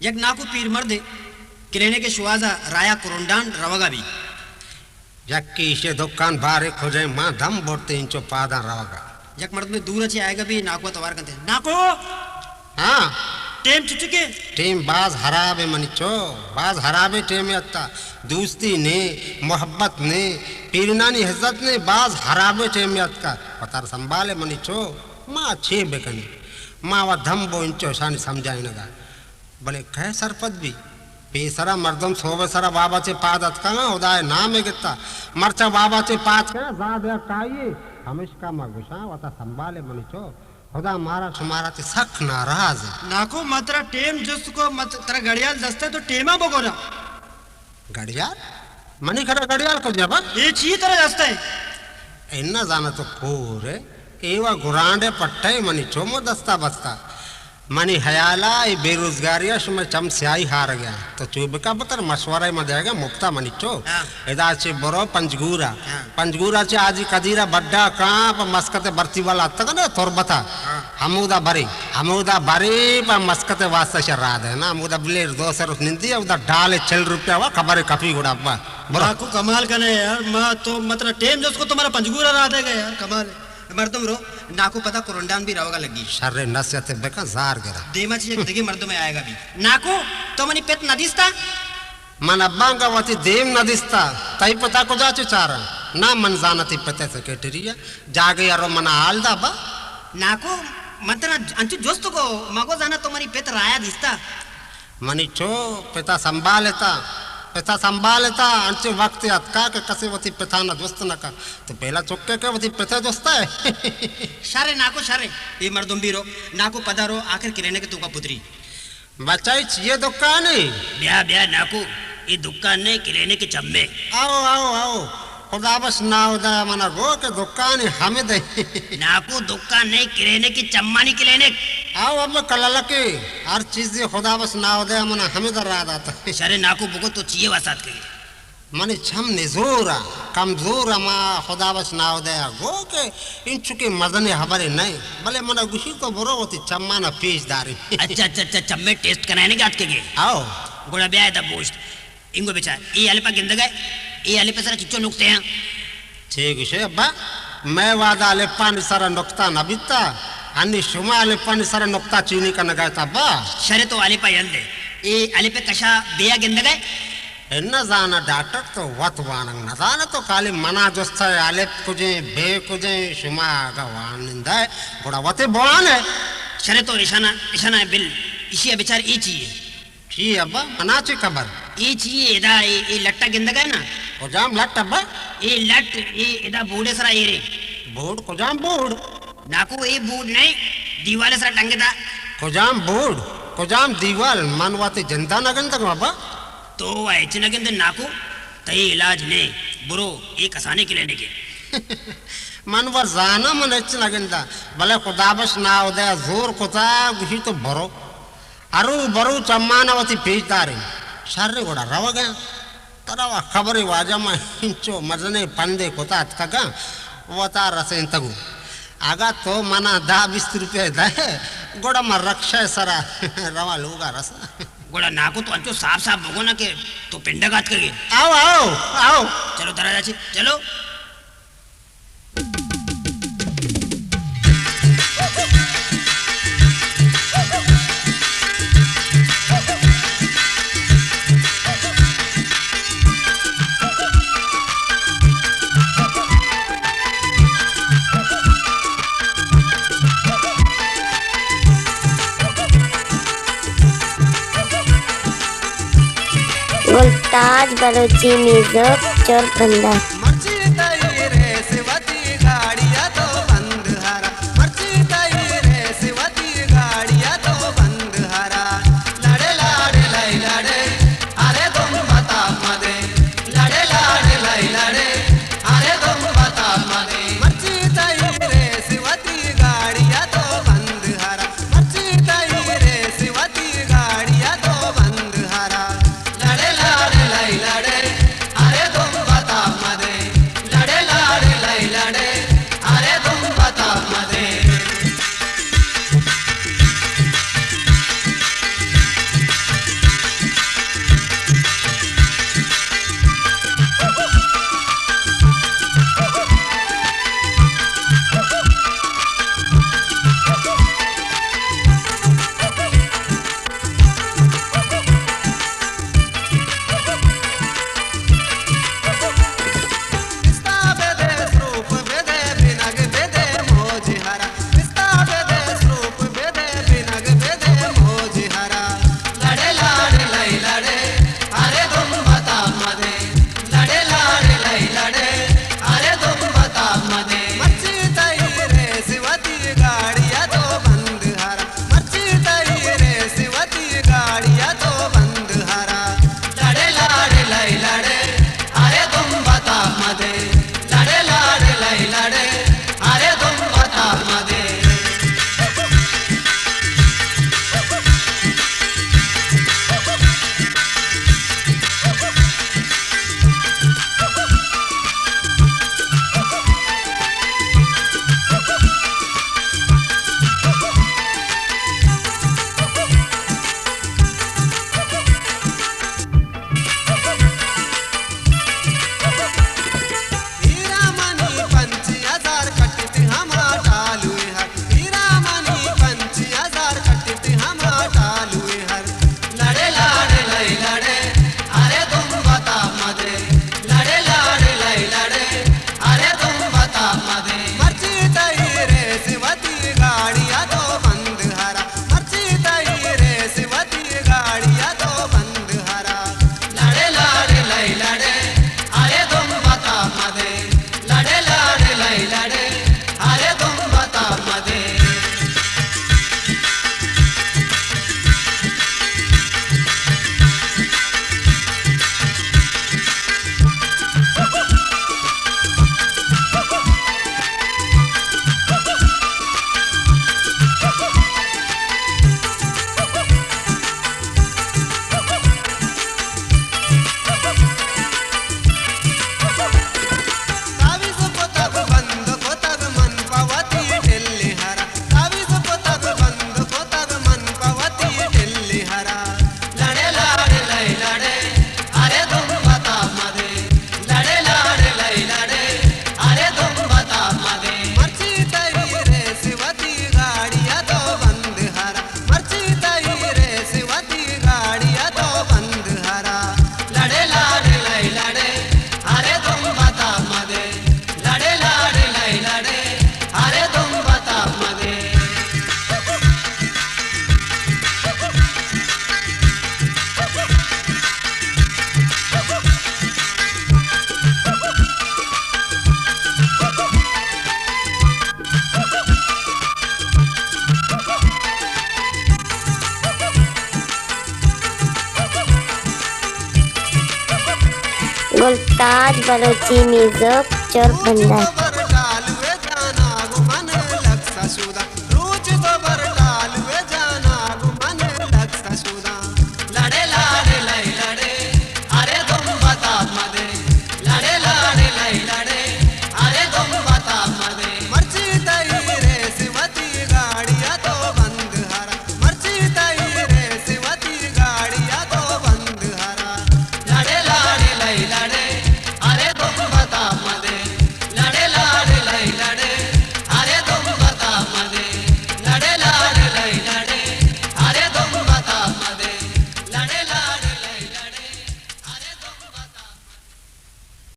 यक नाकू पीर मर्द किलेने के शुआजा राया कुरुंडान रवगा भी यक्की इसे दुकान बारे खोजे मां दम बोलते इंचो पादा रवगा यक मर्द में दूर अच्छे आएगा भी नाको तवार करते नाको हाँ टेम चुचुके टीम बाज हराबे मनिचो बाज हराबे टीम अत्ता दोस्ती ने मोहब्बत ने पीरनानी इज्जत ने बाज हराबे टीम अत्ता पतार संभाले मनिचो मां अच्छे बेकनी मां वा धम बो इंचो शानी समझाई नगा भले कह सरपत भी पेसरा मर्दम सोवे सरा बाबा चे पादत का उदाय नाम है कितना मरचा बाबा चे पाद का ज़्यादा काये हमेशा का मगुशा वता संभाले मनिचो खुदा मारा तुम्हारा ते सख नाराज नाको मतरा टेम जिसको मत तेरा घड़ियाल दस्ते तो टेमा बगोरा घड़ियाल मनी खरा घड़ियाल को जब ये ची तरह दस्ते इन्ना जाना तो कोरे एवा गुरांडे पट्टे मनी चोमो दस्ता बस्ता मनी हयाला ये बेरोजगारी में चम स्याही हार गया तो चुब का बतर मशवरा में देगा मुक्ता मनी चो इदा चे बरो पंचगूरा पंचगूरा चे आजी कदीरा बड्डा कांप मस्कते बर्ती वाला तक ना तोरबता हमूदा बरी पर मस्कते वास्ता शराद है ना हमूदा बिलेर दो सर निंदी उदा डाले चल रुपया वा खबर कफी गुड़ा अब्बा बड़ा को कमाल करने यार मैं तो मतलब टेम जिसको तुम्हारा पंचगूरा रहा देगा यार कमाल मर्दम रो नाको पता कुरुंडान भी रहोगा लगी शर्रे नस्यते बेका जार गिरा देमा ची एक दगी मर्दों में आएगा भी नाको तो मनी पेट नदिस्ता मन अब्बांगा वती देव नदिस्ता तई पता को जाचे चारा ना मन जानती पते से केटरिया जागे यारो मना आलदा बा नाको मंतना अंचु जोस्त को मगो जाना तो मनी पेट राया दिस्ता मनी चो पिता संभालता अंचे वक्त अतका के कसे वती पिता न दोस्त न का तो पहला चुक्के के वती पिता दोस्ता है शारे नाको शारे ये मर्दुम भी रो नाको पधारो आखिर किरेने के तुका पुत्री बचाई ये दुकान है ब्या नाको ये दुकान ने किरेने के चम्मे आओ खुदा बस ना उदा मना गो के दुकान हमें दे नाको दुकान नहीं किरेने की चम्मा नहीं किलेने आओ अब कलला के हर चीज खुदा बस ना उदा मना हमें दर रहा था शारे नाको बुको तो चाहिए वासात के मने छम निजोरा कमजोरा मा खुदा बस ना उदा गो के इन चुके मदने हमारे नहीं भले मना गुशी तो बुरो होती चम्मा ना पेश दारी अच्छा चम्मे टेस्ट कराने के आज के आओ गोड़ा ब्याह था पोस्ट इंगो बेचार ये आले पा गिंद गए ये आले पे सारा चिच्चो नुकते हैं ठीक है अब्बा मैं वादा आले पानी सारा नुकता न बिता अन्य शुमा आले पानी सारा नुकता चीनी का नगाता बा शरे तो आले पा यल्दे ये आले पे कशा बेया गिंद गए इन्ना जाना डॉक्टर तो वत वानंग न जाना तो काली मना जोस्ता आले कुजे बे कुजे शुमा का वानिंदा है बड़ा वते बोआन है शरे तो इशाना बिल इसी बेचार ये चाहिए ठीक अब्बा मना ची खबर ये चाहिए इदा ये लट्टा गिंद गए ना कोजाम लट अब्बा ये लट ये इदा बूढ़े सरा ये रे बूढ़ कोजाम बूढ़ नाको ये बूढ़ नहीं दीवाले सरा टंगे था कोजाम बूढ़ कोजाम दीवाल मनवाते जनता नगन तक अब्बा तो ऐसे नगन ते नाको तई इलाज ने बुरो ये कसाने के लेने के मनवर जाना मन ऐसे नगन था भले खुदा बस ना उदय जोर कोता गुशी तो भरो अरु बरु चम्मानवती पीचदारी शर्रे गोड़ा रवा गया तरवा खबरी वाजमा इंचो मजने पंदे कोता अतका वता रसे तगु आगा तो मना 10-20 रुपये दे गोड़ा मर रक्षा सरा रवा लोगा रसा गोड़ा नाको तो अंचो साफ भगो ना के तो पिंडा गात करके आओ चलो दरा जाची चलो गुलताज बलोची म्यूजिक चोरबंदा मर्ची तई रे सिवती गाड़िया तो बंद हरा मर्ची तई रे सिवती गाड़िया तो बंद हरा लड़े लाड़े लाई लड़े अरे तुम बता मदे लड़े लाड़े लाई लड़े अरे तुम बता मदे मर्ची तई रे सिवती गाड़िया तो बंद हरा मर्ची तई रे सिवती गाड़िया तो बंद हरा लड़े लाड़े लाई लड़े अरे तुम बता मदे गुलताज बलोची म्यूजिक चोर बंदर।